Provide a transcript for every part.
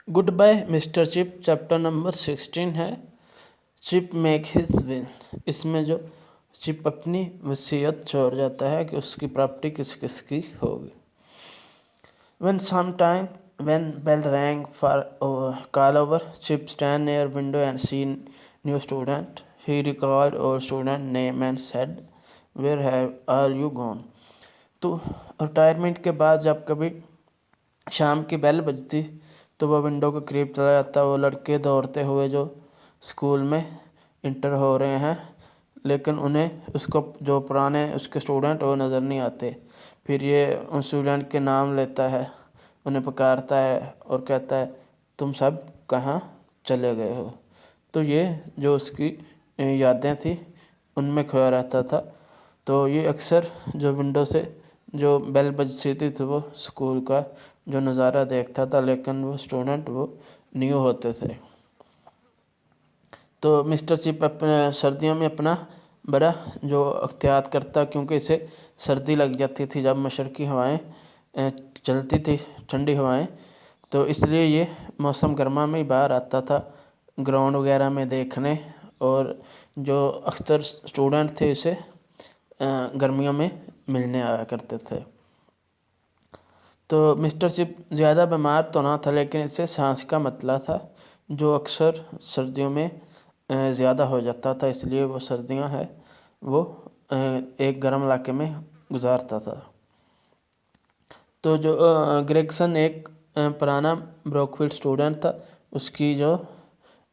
Good bye mister Chip chapter number 16 है। Chip make his will. इसमें जो chip अपनी वसीयत छोड़ जाता है कि उसकी प्राप्ति किस किस की होगी। When bell rang for call over, Chip stand near window and see new student. He recalled old student name and said, "Where are you gone?" तो रिटायरमेंट के बाद जब कभी शाम की बेल बजती तो वो विंडो के करीब चला जाता। वो लड़के दौड़ते हुए जो स्कूल में इंटर हो रहे हैं, लेकिन उन्हें उसको जो पुराने उसके स्टूडेंट वो नज़र नहीं आते। फिर ये उन स्टूडेंट के नाम लेता है, उन्हें पुकारता है और कहता है, तुम सब कहाँ चले गए हो। तो ये जो उसकी यादें थी उनमें खोया रहता था। तो ये अक्सर जो विंडो से जो बेल बजती थी तो वो स्कूल का जो नज़ारा देखता था, लेकिन वो स्टूडेंट वो न्यू होते थे। तो मिस्टर चिप अपने सर्दियों में अपना बड़ा जो एहतियात करता, क्योंकि इसे सर्दी लग जाती थी जब मशरक़ी हवाएं चलती थी, ठंडी हवाएं। तो इसलिए ये मौसम गर्मा में ही बाहर आता था ग्राउंड वगैरह में देखने, और जो अक्सर स्टूडेंट थे इसे गर्मियों में मिलने आया करते थे। तो मिस्टर चिप ज़्यादा बीमार तो ना था, लेकिन इसे सांस का मसला था जो अक्सर सर्दियों में ज़्यादा हो जाता था। इसलिए वो सर्दियां है वो एक गर्म इलाके में गुजारता था। तो जो ग्रेगसन एक पुराना ब्रोकफील्ड स्टूडेंट था, उसकी जो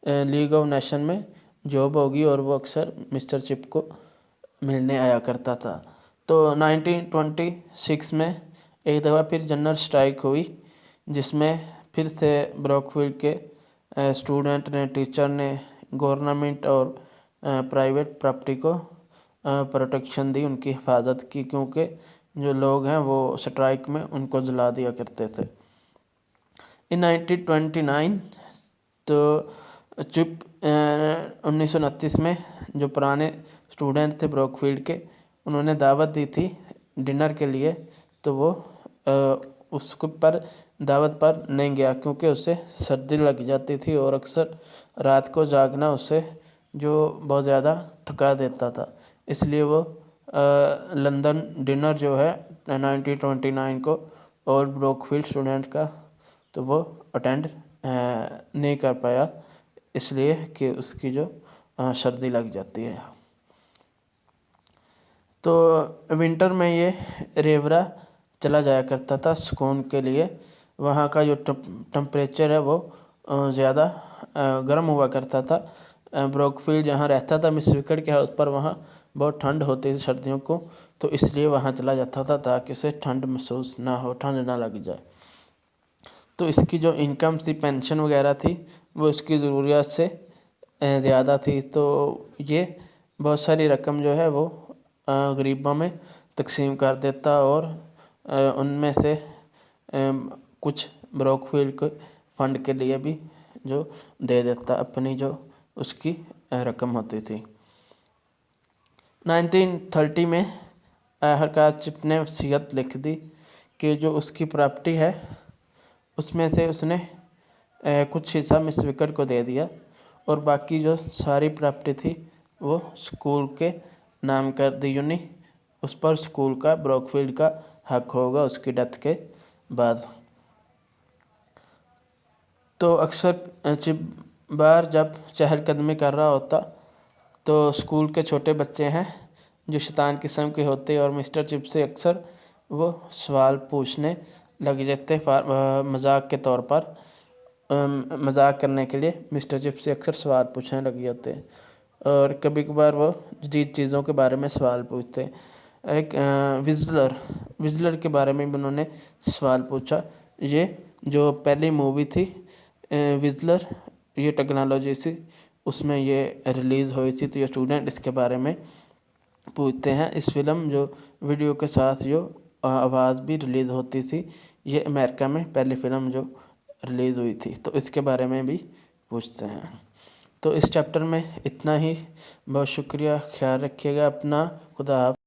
लीग ऑफ नेशन में जॉब होगी और वो अक्सर मिस्टर चिप को मिलने आया करता था। तो 1926 में एक दफ़ा फिर जनरल स्ट्राइक हुई, जिसमें फिर से ब्रोकफील्ड के स्टूडेंट ने, टीचर ने गवर्नमेंट और प्राइवेट प्रॉपर्टी को प्रोटेक्शन दी, उनकी हिफाजत की, क्योंकि जो लोग हैं वो स्ट्राइक में उनको जला दिया करते थे। इन 1929 तो चिप 1929 में जो पुराने स्टूडेंट थे ब्रोकफील्ड के, उन्होंने दावत दी थी डिनर के लिए। तो वो उसको पर दावत पर नहीं गया, क्योंकि उसे सर्दी लग जाती थी और अक्सर रात को जागना उसे जो बहुत ज़्यादा थका देता था। इसलिए वो लंदन डिनर जो है 1929 को और ब्रोकफील्ड स्टूडेंट का, तो वो अटेंड नहीं कर पाया, इसलिए कि उसकी जो सर्दी लग जाती है। तो विंटर में ये रेवरा चला जाया करता था सुकून के लिए। वहाँ का जो टेम्परेचर है वो ज़्यादा गर्म हुआ करता था। ब्रोकफील्ड जहाँ रहता था मिस विकेट के हाउस पर, वहाँ बहुत ठंड होती थी सर्दियों को, तो इसलिए वहाँ चला जाता था ताकि उसे ठंड महसूस ना हो, ठंड ना लग जाए। तो इसकी जो इनकम थी, पेंशन वगैरह थी, वो इसकी ज़रूरियात से ज़्यादा थी। तो ये बहुत सारी रकम जो है वो गरीबों में तकसीम कर देता और उनमें से कुछ ब्रोकफील्ड के फ़ंड के लिए भी जो दे देता, अपनी जो उसकी रकम होती थी। 1930 में आखिरकार चिप ने वसीयत लिख दी कि जो उसकी प्रॉपर्टी है उसमें से उसने कुछ हिस्सा मिस विकेट को दे दिया, और बाकी जो सारी प्रॉपर्टी थी वो स्कूल के नाम कर दी, यूनी उस पर स्कूल का, ब्रोकफील्ड का हक होगा उसकी डेथ के बाद। तो अक्सर चिप बार जब चहलकदमी कर रहा होता तो स्कूल के छोटे बच्चे हैं जो शैतान किस्म के होते, और मिस्टर चिप से अक्सर वो सवाल पूछने लग जाते मजाक के तौर पर। मजाक करने के लिए मिस्टर चिप से अक्सर सवाल पूछने लग जाते, और कभी कभार वो जदीद चीज़ों के बारे में सवाल पूछते। एक विज़लर के बारे में उन्होंने सवाल पूछा। ये जो पहली मूवी थी विज़लर, ये टेक्नोलॉजी से उसमें ये रिलीज़ हुई थी, तो ये स्टूडेंट इसके बारे में पूछते हैं। इस फिल्म जो वीडियो के साथ जो आवाज़ भी रिलीज़ होती थी, ये अमेरिका में पहली फ़िल्म जो रिलीज़ हुई थी, तो इसके बारे में भी पूछते हैं। तो इस चैप्टर में इतना ही। बहुत शुक्रिया, ख्याल रखिएगा अपना, खुदा हाफ़िज़।